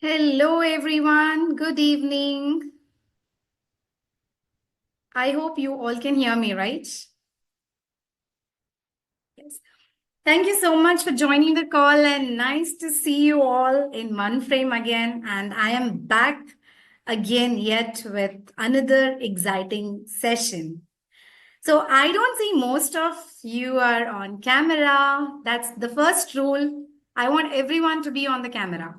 Hello, everyone. Good evening. I hope you all can hear me, right? Yes. Thank you so much for joining the call and nice to see you all in one frame again. And I am back again yet with another exciting session. So I don't see most of you are on camera. That's the first rule. I want everyone to be on the camera,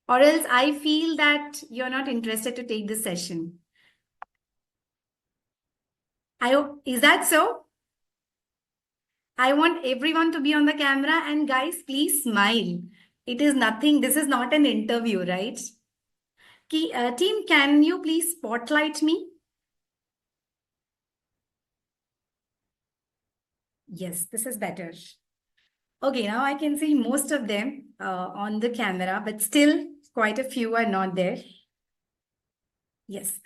or else I feel that you're not interested to take this session. Is that so? I want everyone to be on the camera and guys, please smile. It is nothing. This is not an interview, right? Team, can you please spotlight me? Yes, this is better. Okay, now I can see most of them on the camera, but still quite a few are not there. Yes.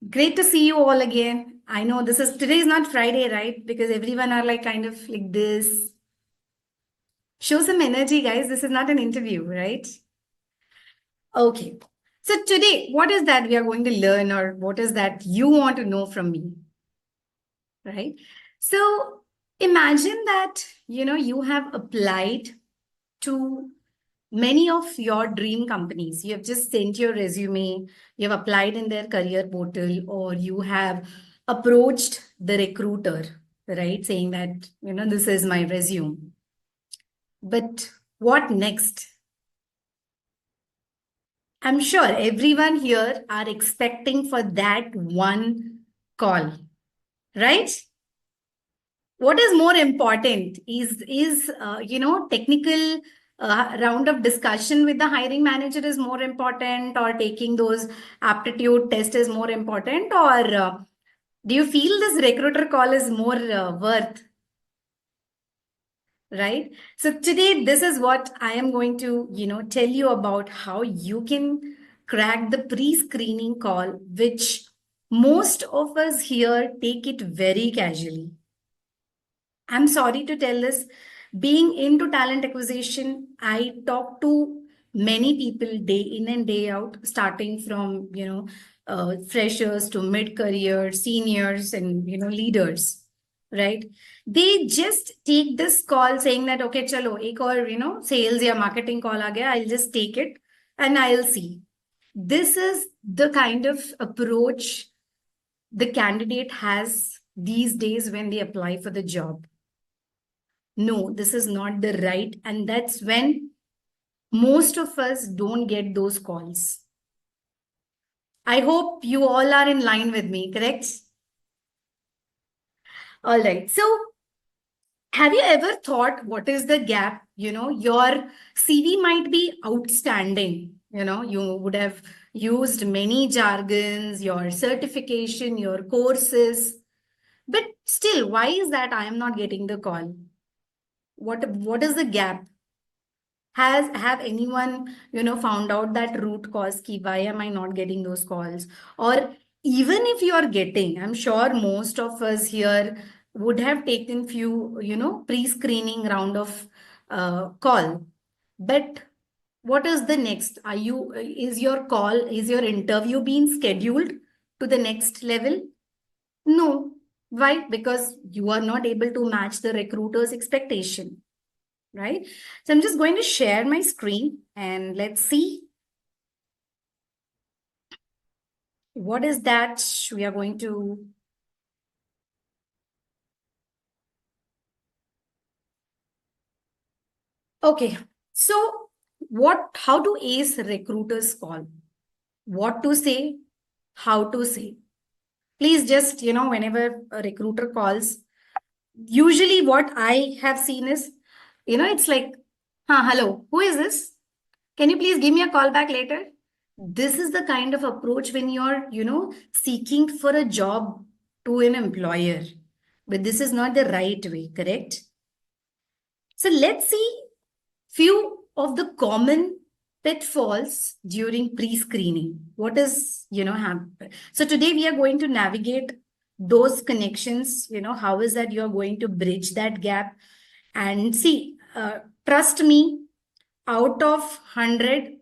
Great to see you all again. I know today is not Friday, right? Because everyone are like kind of like this. Show some energy, guys. This is not an interview, right? Okay. So today, what is that we are going to learn, or what is that you want to know from me? Right? So imagine that, you have applied to many of your dream companies. You have just sent your resume, you have applied in their career portal, or you have approached the recruiter, right? Saying that, this is my resume. But what next? I'm sure everyone here are expecting for that one call, right? What is more important is technical round of discussion with the hiring manager is more important, or taking those aptitude test is more important, or do you feel this recruiter call is more worth, right? So today, this is what I am going to, tell you about how you can crack the pre-screening call, which most of us here take it very casually. I'm sorry to tell this. Being into talent acquisition, I talk to many people day in and day out, starting from, freshers to mid-career, seniors, and, leaders, right? They just take this call saying that, okay, chalo, ek aur, sales or marketing call aa gaya, I'll just take it and I'll see. This is the kind of approach the candidate has these days when they apply for the job. No, this is not the right. And that's when most of us don't get those calls. I hope you all are in line with me, correct? All right. So, have you ever thought what is the gap? Your CV might be outstanding. You would have used many jargons, your certification, your courses. But still, why is that I am not getting the call? What is the gap? Have anyone found out that root cause key, why am I not getting those calls? Or even if you are getting, I'm sure most of us here would have taken few pre-screening round of call. But what is the next? Is your interview being scheduled to the next level? No. Why? Because you are not able to match the recruiter's expectation, right? So I'm just going to share my screen and let's see what is that we are going to. Okay, so how to ace recruiters call, what to say, how to say. Please just, whenever a recruiter calls, usually what I have seen is, it's like, hello, who is this? Can you please give me a call back later? This is the kind of approach when you're, seeking for a job to an employer. But this is not the right way, correct? So let's see few of the common pitfalls during pre-screening. What is, happen? So today we are going to navigate those connections, how is that you're going to bridge that gap and see, trust me, out of 100,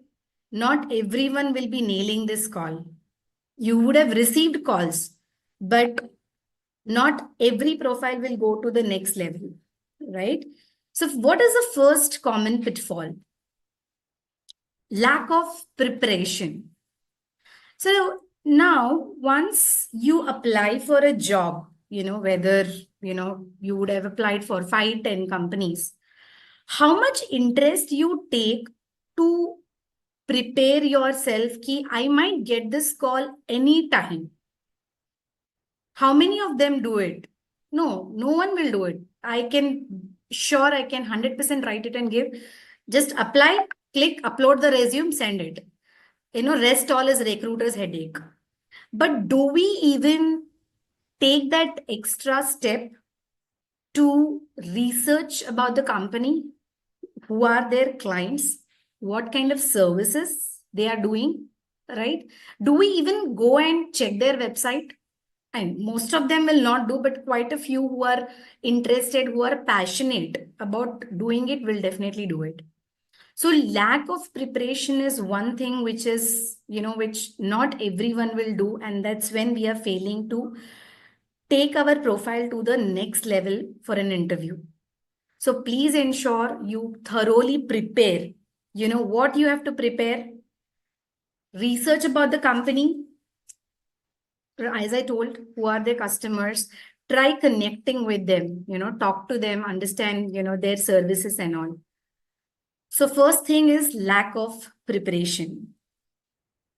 Not everyone will be nailing this call. You would have received calls, but not every profile will go to the next level, right? So, what is the first common pitfall? Lack of preparation. So, now once you apply for a job, whether, you would have applied for 5, 10 companies, how much interest you take to prepare yourself ki I might get this call anytime. How many of them do it? No, no one will do it. I can 100% write it and give. Just apply, click, upload the resume, send it. Rest all is recruiter's headache. But do we even take that extra step to research about the company? Who are their clients? What kind of services they are doing? Right? Do we even go and check their website? And most of them will not do, but quite a few who are interested, who are passionate about doing it, will definitely do it. So lack of preparation is one thing which is, which not everyone will do. And that's when we are failing to take our profile to the next level for an interview. So please ensure you thoroughly prepare. You know what you have to prepare? Research about the company, as I told, who are their customers, try connecting with them, talk to them, understand, their services and all. So first thing is lack of preparation.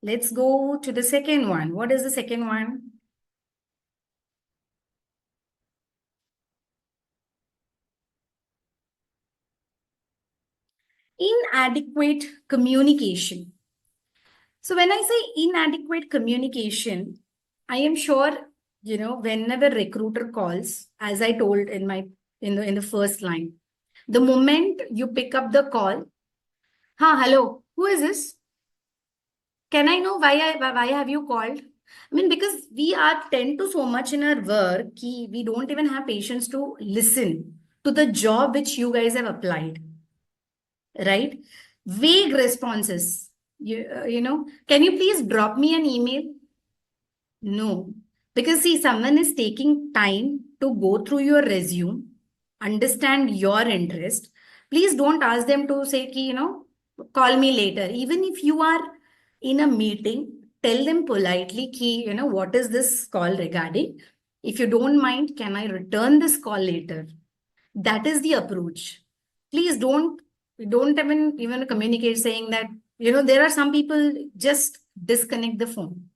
Let's go to the second one. What is the second one? Inadequate communication. So when I say inadequate communication, I am sure, whenever recruiter calls, as I told in the first line, the moment you pick up the call, hello, who is this? Can I know why have you called? I mean, because we are tend to so much in our work, we don't even have patience to listen to the job which you guys have applied, right? Vague responses. Can you please drop me an email? No, because see, someone is taking time to go through your resume, understand your interest. Please don't ask them to say, call me later. Even if you are in a meeting, tell them politely, what is this call regarding? If you don't mind, can I return this call later? That is the approach. Please don't even communicate saying that, there are some people just disconnect the phone.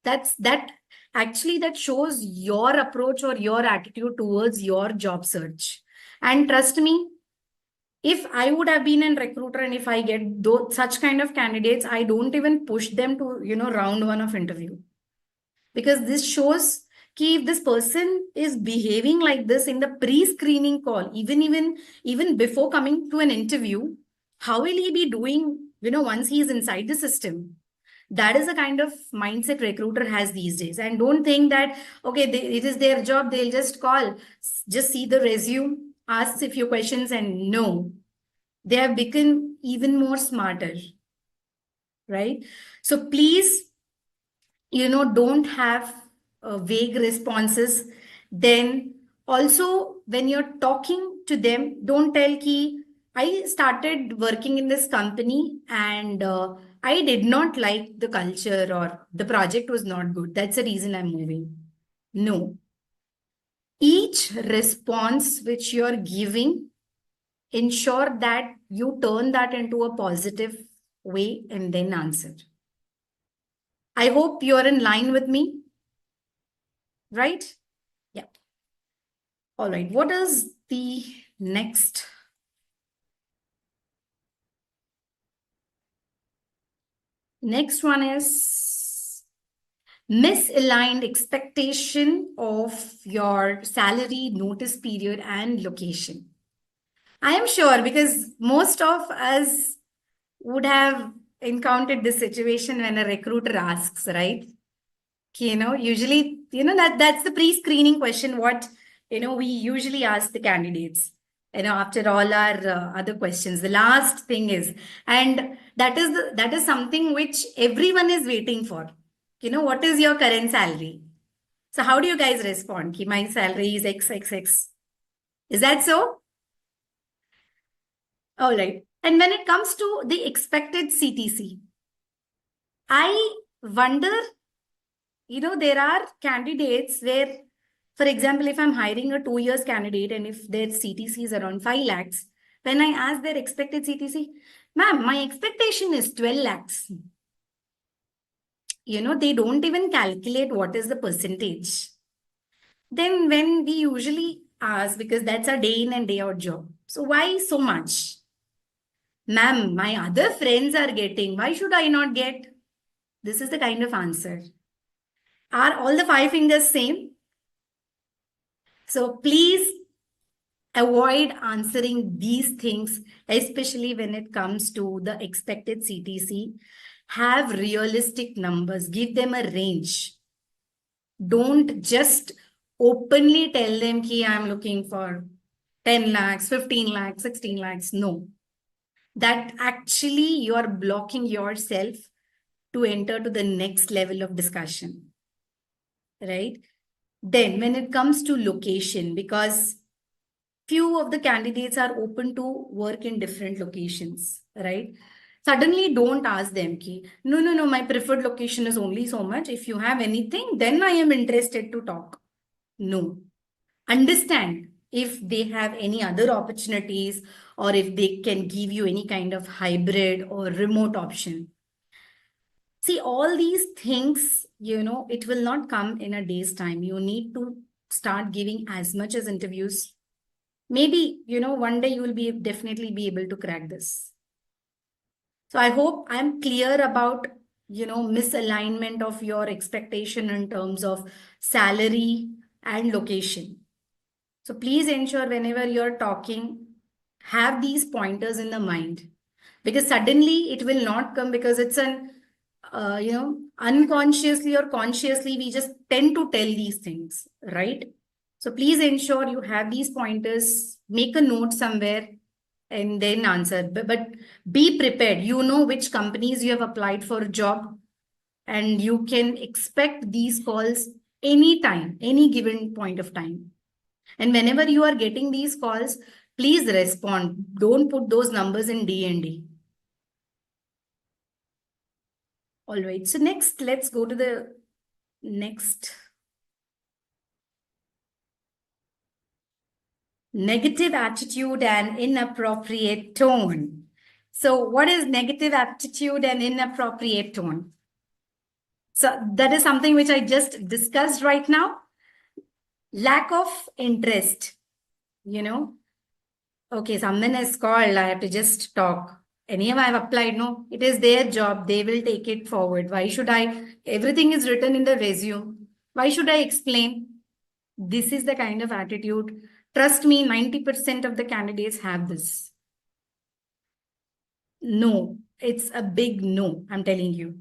That actually that shows your approach or your attitude towards your job search. And trust me, if I would have been a recruiter and if I get such kind of candidates, I don't even push them to round one of interview, because this shows कि if this person is behaving like this in the pre-screening call, even before coming to an interview, how will he be doing once he is inside the system? That is the kind of mindset recruiter has these days. And don't think that, okay, it is their job, they'll just call, just see the resume, ask a few questions, and no, they have become even more smarter, right? So please, don't have vague responses. Then also, when you're talking to them, don't tell ki, I started working in this company and I did not like the culture or the project was not good. That's the reason I'm moving. No. Each response which you're giving, ensure that you turn that into a positive way and then answer. I hope you're in line with me, right? Yeah. All right. What is the next? Next one is misaligned expectation of your salary, notice period, and location. I am sure because most of us would have encountered this situation when a recruiter asks, right? Usually, that's the pre-screening question, what, we usually ask the candidates. after all our other questions, the last thing is, and that is something which everyone is waiting for. What is your current salary? So how do you guys respond? Ki my salary is XXX. Is that so? All right. And when it comes to the expected CTC, I wonder, there are candidates where, for example, if I'm hiring a 2 years candidate and if their CTC is around 5 lakhs, when I ask their expected CTC, ma'am, my expectation is 12 lakhs. They don't even calculate what is the percentage. Then when we usually ask, because that's a day in and day out job. So why so much? Ma'am, my other friends are getting. Why should I not get? This is the kind of answer. Are all the 5 fingers same? So please avoid answering these things, especially when it comes to the expected CTC. Have realistic numbers, give them a range. Don't just openly tell them ki I'm looking for 10 lakhs, 15 lakhs, 16 lakhs. No, that actually you are blocking yourself to enter to the next level of discussion, right? Then when it comes to location, because few of the candidates are open to work in different locations, right? Suddenly don't ask them ki, no, my preferred location is only so much. If you have anything, then I am interested to talk. No. Understand if they have any other opportunities or if they can give you any kind of hybrid or remote option. See, all these things, it will not come in a day's time. You need to start giving as much as interviews. Maybe, one day you will be definitely be able to crack this. So I hope I'm clear about, misalignment of your expectation in terms of salary and location. So please ensure whenever you're talking, have these pointers in the mind, because suddenly it will not come, because it's an, unconsciously or consciously, we just tend to tell these things, right? So please ensure you have these pointers, make a note somewhere and then answer. But be prepared. You know which companies you have applied for a job, and you can expect these calls anytime, any given point of time. And whenever you are getting these calls, please respond. Don't put those numbers in D&D. All right. So next, let's go to the next. Negative attitude and inappropriate tone. So what is negative attitude and inappropriate tone? So that is something which I just discussed right now. Lack of interest, Okay, someone has called, I have to just talk. Anyhow, I've applied. No, it is their job. They will take it forward. Why should I? Everything is written in the resume. Why should I explain? This is the kind of attitude. Trust me, 90% of the candidates have this. No, it's a big no, I'm telling you.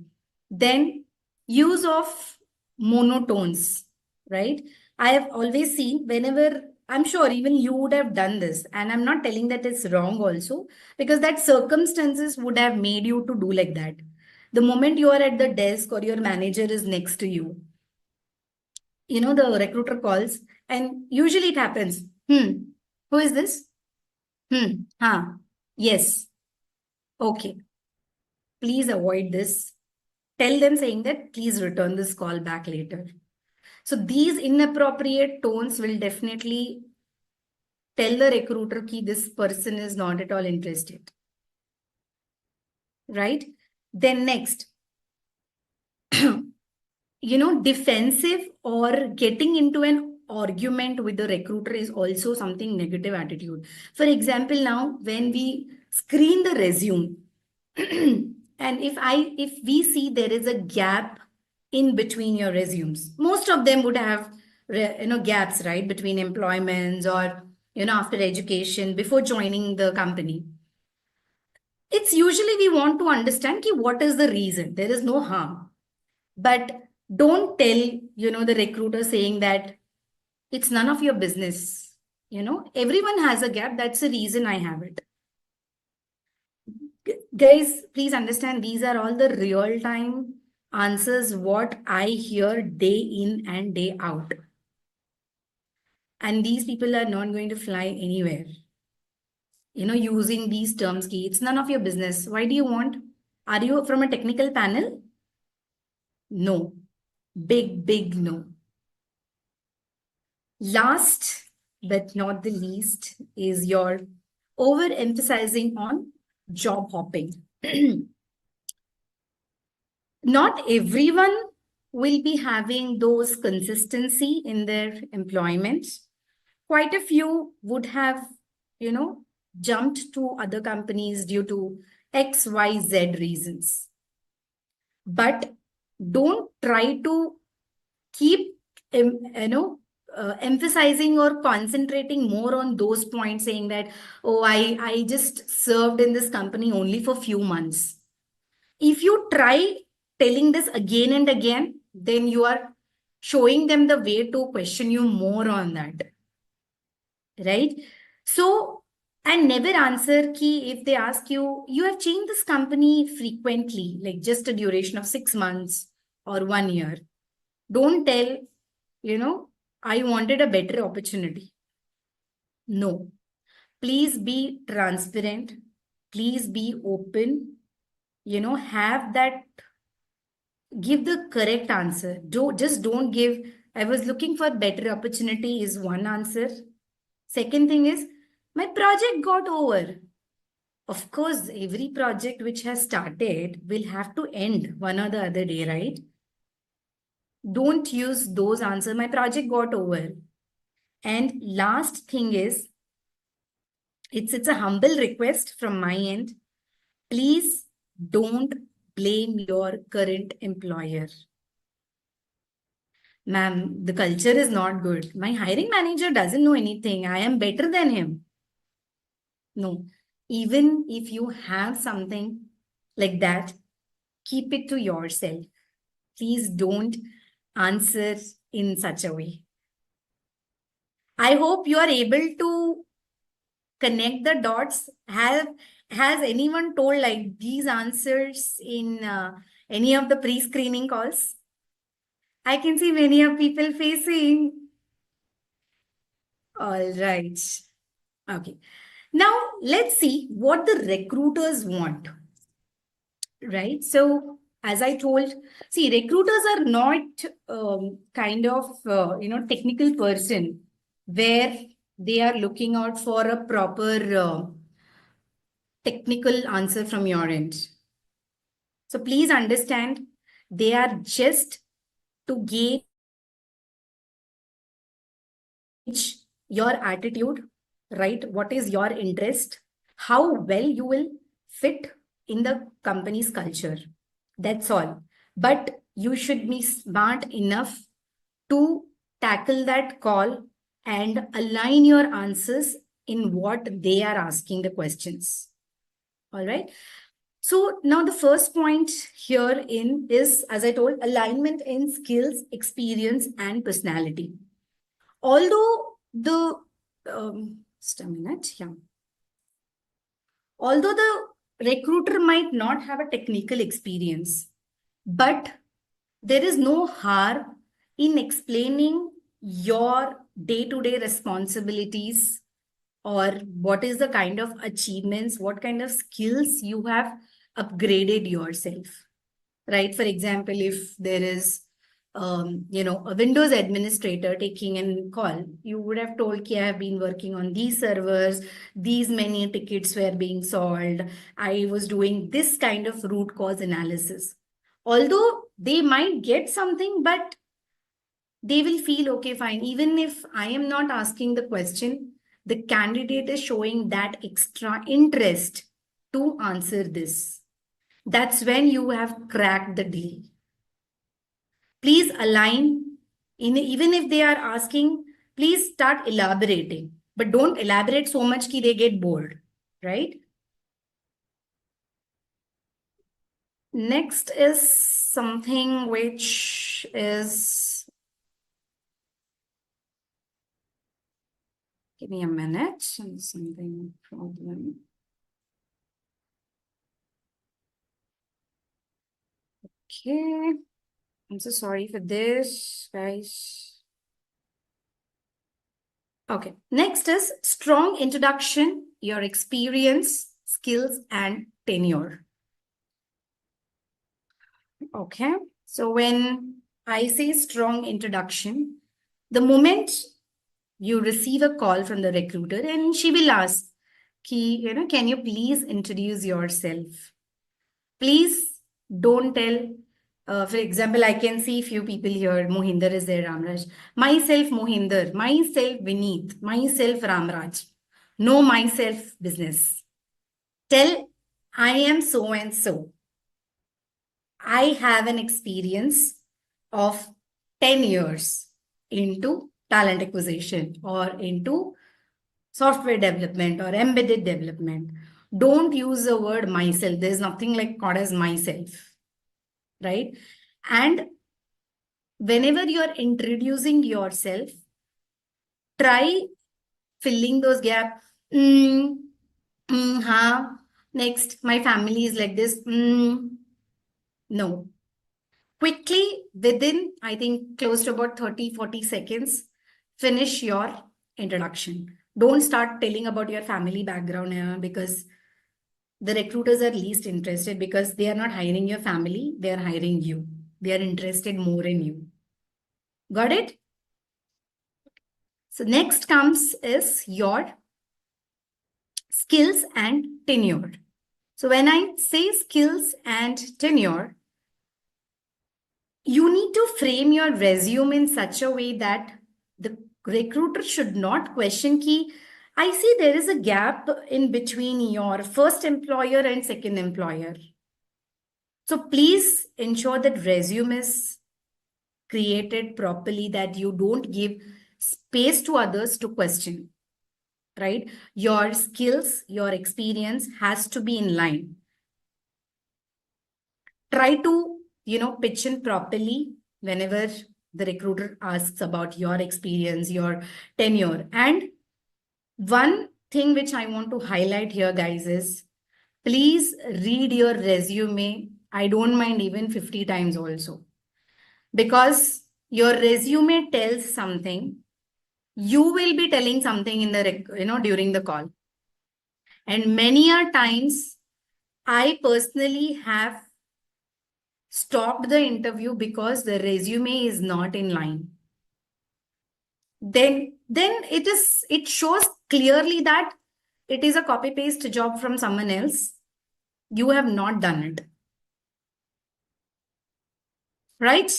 Then use of monotones, right? I have always seen whenever, I'm sure even you would have done this, and I'm not telling that it's wrong also, because that circumstances would have made you to do like that. The moment you are at the desk or your manager is next to you, the recruiter calls, and usually it happens. Who is this? Yes. Okay. Please avoid this. Tell them saying that please return this call back later. So these inappropriate tones will definitely tell the recruiter that this person is not at all interested. Right? Then next, defensive or getting into an argument with the recruiter is also something negative attitude. For example, now when we screen the resume, and if we see there is a gap in between your resumes, most of them would have gaps, right, between employments or after education, before joining the company. It's usually we want to understand what is the reason. There is no harm, but don't tell the recruiter saying that it's none of your business. Everyone has a gap. That's the reason I have it. Guys, please understand, these are all the real time answers what I hear day in and day out. And these people are not going to fly anywhere. Using these terms, ki, it's none of your business. Why do you want? Are you from a technical panel? No. Big, big no. Last but not the least is your overemphasizing on job hopping. Not everyone will be having those consistency in their employment. Quite a few would have, jumped to other companies due to X, Y, Z reasons. But don't try to keep, emphasizing or concentrating more on those points, saying that, oh, I just served in this company only for few months. If you try telling this again and again, then you are showing them the way to question you more on that. Right? So, and never answer key if they ask you, you have changed this company frequently, like just a duration of 6 months or 1 year. Don't tell, I wanted a better opportunity. No. Please be transparent. Please be open. Have that, give the correct answer. Don't give, I was looking for better opportunity is one answer. Second thing is, my project got over. Of course, every project which has started will have to end one or the other day, right? Don't use those answers. My project got over. And last thing is, it's a humble request from my end. Please don't blame your current employer. Ma'am, the culture is not good. My hiring manager doesn't know anything. I am better than him. No. Even if you have something like that, keep it to yourself. Please don't answer in such a way. I hope you are able to connect the dots. Has anyone told like these answers in any of the pre-screening calls? I can see many of people facing. All right. Okay. Now let's see what the recruiters want. Right. So as I told, see, recruiters are not kind of technical person where they are looking out for a proper technical answer from your end. So please understand, they are just to gauge your attitude, right? What is your interest? How well you will fit in the company's culture. That's all. But you should be smart enough to tackle that call and align your answers in what they are asking the questions. All right. So now the first point here in is, as I told, alignment in skills, experience, and personality. Although the just a minute, yeah. Although the recruiter might not have a technical experience, but there is no harm in explaining your day-to-day responsibilities or what is the kind of achievements, what kind of skills you have upgraded yourself, right? For example, if there is, a Windows administrator taking a call, you would have told, I have been working on these servers, these many tickets were being solved. I was doing this kind of root cause analysis. Although they might get something, but they will feel, okay, fine. Even if I am not asking the question, the candidate is showing that extra interest to answer this. That's when you have cracked the deal. Please align. Even if they are asking, please start elaborating. But don't elaborate so much that they get bored, right? Next is something which is Give me a minute. Something problem. Okay. I'm so sorry for this, guys. Okay. Next is strong introduction, your experience, skills, and tenure. Okay. So when I say strong introduction, the moment you receive a call from the recruiter and she will ask, can you please introduce yourself? Please don't tell. For example, I can see few people here. Mohinder is there, Ramraj. Myself, Mohinder. Myself, Vineet. Myself, Ramraj. Know myself business. Tell I am so and so. I have an experience of 10 years into talent acquisition or into software development or embedded development. Don't use the word myself. There's nothing like called as myself, right? And whenever you're introducing yourself, try filling those gaps. Huh. Next, my family is like this. No. Quickly, within, I think, close to about 30-40 seconds, finish your introduction. Don't start telling about your family background because the recruiters are least interested because they are not hiring your family, they are hiring you. They are interested more in you. Got it? So next comes is your skills and tenure. So when I say skills and tenure, you need to frame your resume in such a way that the recruiter should not question key. I see there is a gap in between your first employer and second employer. So please ensure that resume is created properly, that you don't give space to others to question, right? Your skills, your experience has to be in line. Try to, pitch in properly whenever the recruiter asks about your experience, your tenure. And one thing which I want to highlight here, guys, is please read your resume. I don't mind even 50 times also, because your resume tells something. You will be telling something in the during the call, and many a times I personally have stopped the interview because the resume is not in line. Then it shows clearly that it is a copy paste job from someone else. You have not done it, right?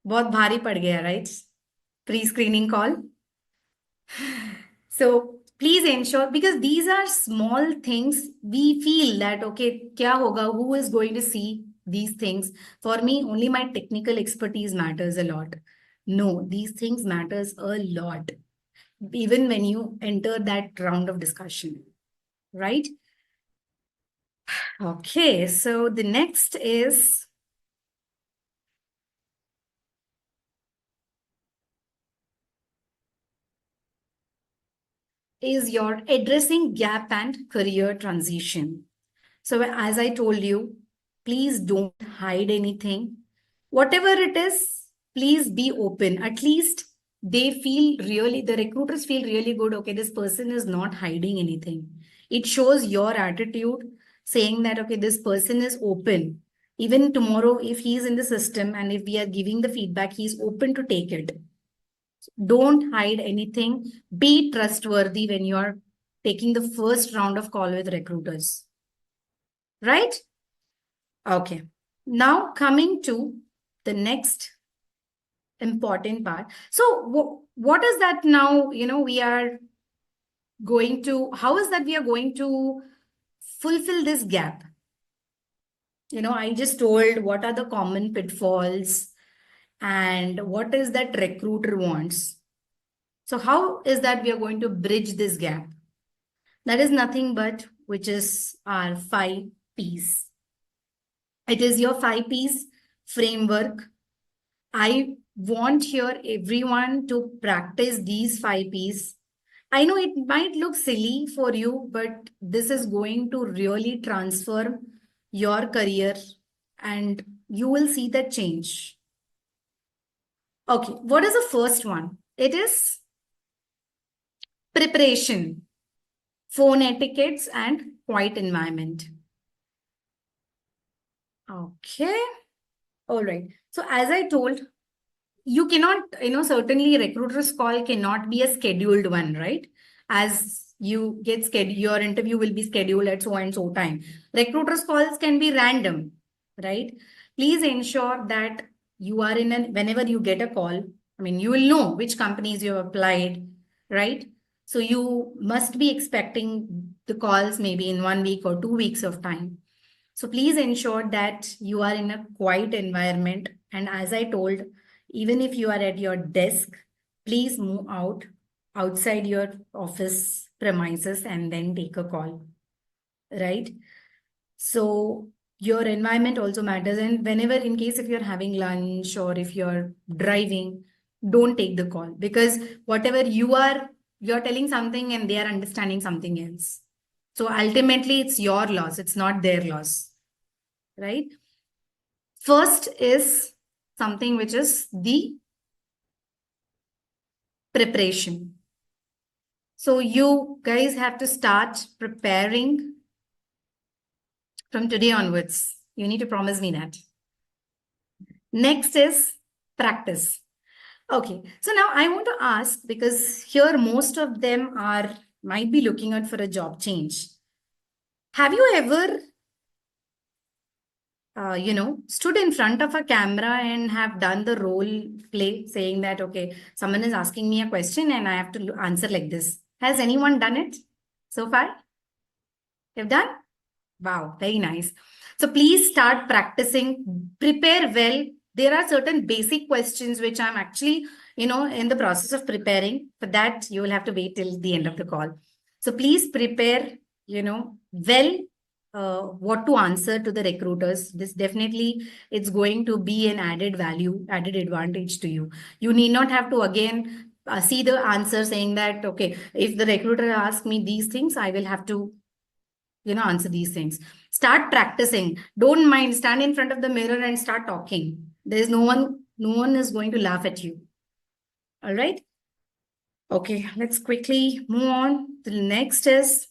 बहुत भारी पड़ गया, right? Pre-screening call. So please ensure, because these are small things. We feel that, okay, kya hoga? Who is going to see these things? For me, only my technical expertise matters a lot. No, these things matters a lot, even when you enter that round of discussion, right? Okay, so the next is your addressing gap and career transition. So as I told you, please don't hide anything. Whatever it is, please be open. At least the recruiters feel really good. Okay, this person is not hiding anything. It shows your attitude saying that, okay, this person is open. Even tomorrow, if he's in the system and if we are giving the feedback, he's open to take it. Don't hide anything. Be trustworthy when you are taking the first round of call with recruiters. Right? Okay. Now coming to the next important part. So what is that now, we are going to, how is that we are going to fulfill this gap? I just told what are the common pitfalls and what is that recruiter wants. So how is that we are going to bridge this gap? That is nothing but which is our 5 P's. It is your 5 P's framework. I want here everyone to practice these 5 P's. I know it might look silly for you, but this is going to really transform your career and you will see that change. Okay, what is the first one? It is preparation, phone etiquettes, and quiet environment. Okay, all right. So, as I told, you cannot, certainly recruiter's call cannot be a scheduled one, right? As you get scheduled, your interview will be scheduled at so and so time. Recruiter's calls can be random, right? Please ensure that you are in an, whenever you get a call, I mean, you will know which companies you have applied, right? So you must be expecting the calls maybe in 1 week or 2 weeks of time. So please ensure that you are in a quiet environment. And as I told, even if you are at your desk, please move outside your office premises and then take a call, right? So your environment also matters. And whenever, in case if you're having lunch or if you're driving, don't take the call because whatever you're telling something and they are understanding something else. So ultimately, it's your loss, it's not their loss, right? First is something which is the preparation. So you guys have to start preparing from today onwards. You need to promise me that. Next is practice. Okay. So now I want to ask because here most of them are might be looking out for a job change. Have you ever stood in front of a camera and have done the role play saying that, okay, someone is asking me a question and I have to answer like this. Has anyone done it so far? You've done? Wow, very nice. So please start practicing, prepare well. There are certain basic questions which I'm actually, in the process of preparing. For that, you will have to wait till the end of the call. So please prepare, well, what to answer to the recruiters. This definitely, it's going to be an added value, added advantage to you. You need not have to again see the answer saying that, okay, if the recruiter asks me these things, I will have to answer these things. Start practicing. Don't mind, stand in front of the mirror and start talking. There's no one is going to laugh at you. All right. Okay, let's quickly move on. The next is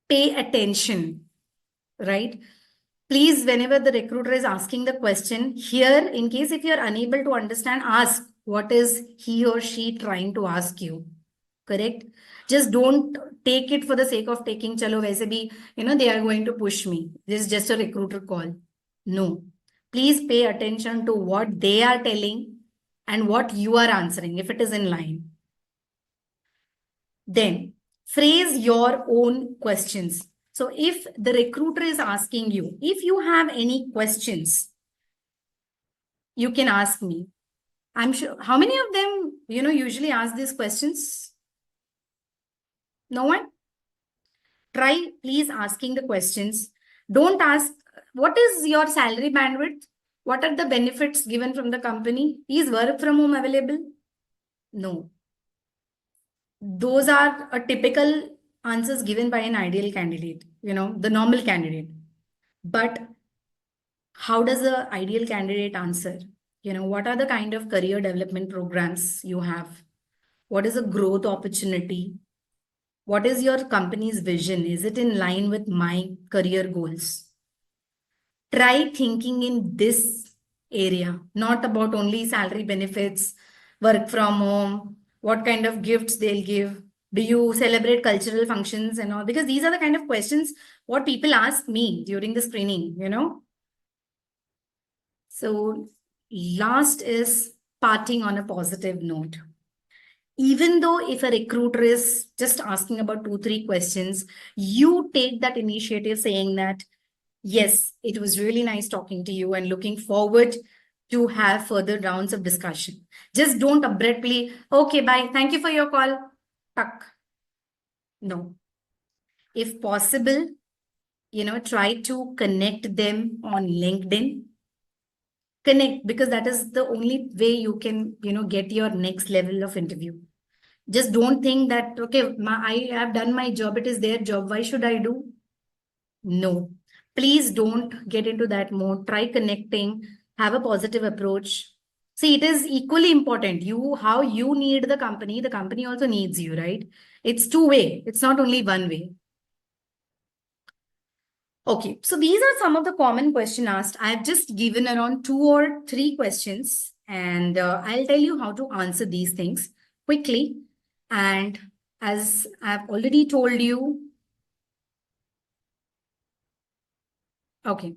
pay attention, right? Please, whenever the recruiter is asking the question, here, in case if you're unable to understand, ask what is he or she trying to ask you. Correct? Just don't take it for the sake of taking, chalo, waise bhi, they are going to push me. This is just a recruiter call. No. Please pay attention to what they are telling and what you are answering, if it is in line. Then phrase your own questions. So if the recruiter is asking you, if you have any questions, you can ask me. I'm sure, how many of them, usually ask these questions? No one? Try please asking the questions. Don't ask, what is your salary bandwidth? What are the benefits given from the company? Is work from home available? No. Those are a typical answers given by an ideal candidate, the normal candidate. But how does the ideal candidate answer? What are the kind of career development programs you have? What is a growth opportunity? What is your company's vision? Is it in line with my career goals? Try thinking in this area, not about only salary benefits, work from home, what kind of gifts they'll give. Do you celebrate cultural functions and all? Because these are the kind of questions what people ask me during the screening. So last is parting on a positive note. Even though if a recruiter is just asking about 2, 3 questions, you take that initiative saying that, yes, it was really nice talking to you and looking forward to have further rounds of discussion. Just don't abruptly, okay, bye. Thank you for your call. Tuck. No. If possible, try to connect them on LinkedIn. Connect, because that is the only way you can, get your next level of interview. Just don't think that, okay, I have done my job, it is their job, why should I do? No, please don't get into that mode. Try connecting, have a positive approach. See, it is equally important. How you need the company also needs you, right? It's two-way, it's not only one way. Okay, so these are some of the common questions asked. I've just given around 2 or 3 questions, and I'll tell you how to answer these things quickly. And as I've already told you, okay,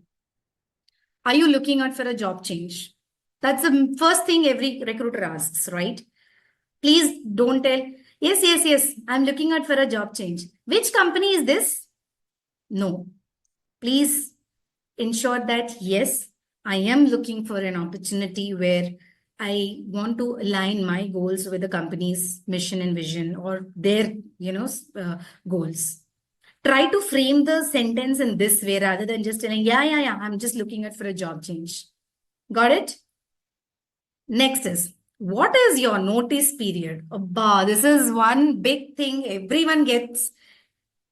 are you looking out for a job change? That's the first thing every recruiter asks, right? Please don't tell, yes, yes, yes, I'm looking out for a job change. Which company is this? No. Please ensure that, yes, I am looking for an opportunity where I want to align my goals with the company's mission and vision, or their, goals. Try to frame the sentence in this way rather than just telling, yeah, yeah, yeah, I'm just looking out for a job change. Got it? Next is, what is your notice period? Abba, this is one big thing everyone gets,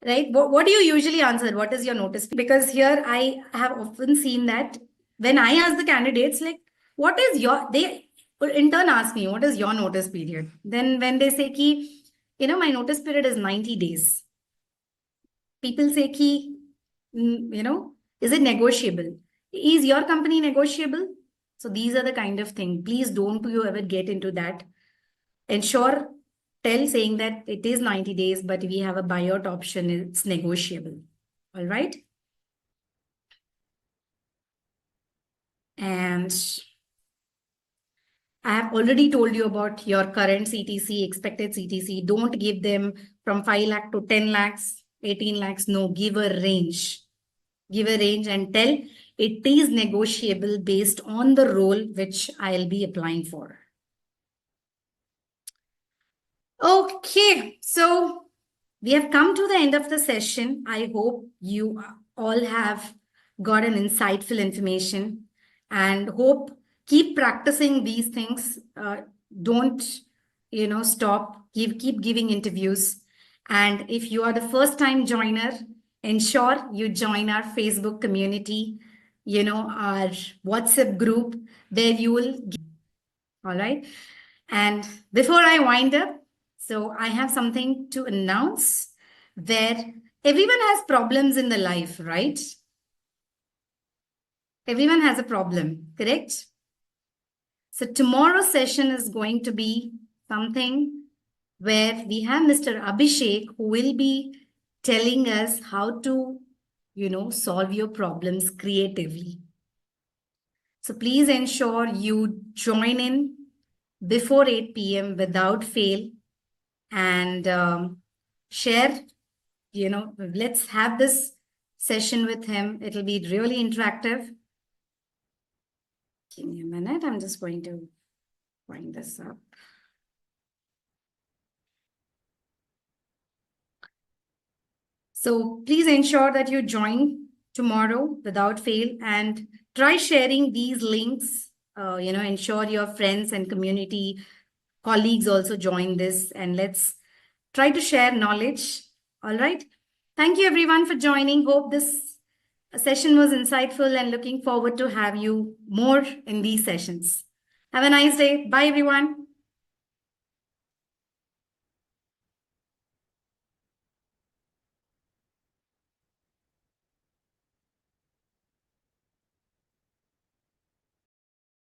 right? What do you usually answer? What is your notice? Because here I have often seen that when I ask the candidates, like, what is your, they in turn ask me, what is your notice period? Then when they say, ki, my notice period is 90 days. People say, ki, is it negotiable? Is your company negotiable? So these are the kind of thing. Please don't you ever get into that. Ensure, tell saying that it is 90 days, but we have a buyout option. It's negotiable. All right. And I have already told you about your current CTC, expected CTC. Don't give them from 5 lakh to 10 lakhs, 18 lakhs. No, give a range. Give a range and tell it is negotiable based on the role which I'll be applying for. Okay, so we have come to the end of the session. I hope you all have got an insightful information, and hope keep practicing these things. Don't, stop. Keep giving interviews. And if you are the first time joiner, ensure you join our Facebook community, our WhatsApp group, where you will. All right. And before I wind up, so I have something to announce, where everyone has problems in the life, right? Everyone has a problem, correct? So tomorrow's session is going to be something where we have Mr. Abhishek, who will be telling us how to, solve your problems creatively. So please ensure you join in before 8 p.m. without fail, and share, let's have this session with him. It'll be really interactive. Give me a minute. I'm just going to wind this up. So please ensure that you join tomorrow without fail, and try sharing these links. Ensure your friends and community colleagues also join this, and let's try to share knowledge. All right. Thank you everyone for joining. Hope this session was insightful, and looking forward to have you more in these sessions. Have a nice day. Bye everyone.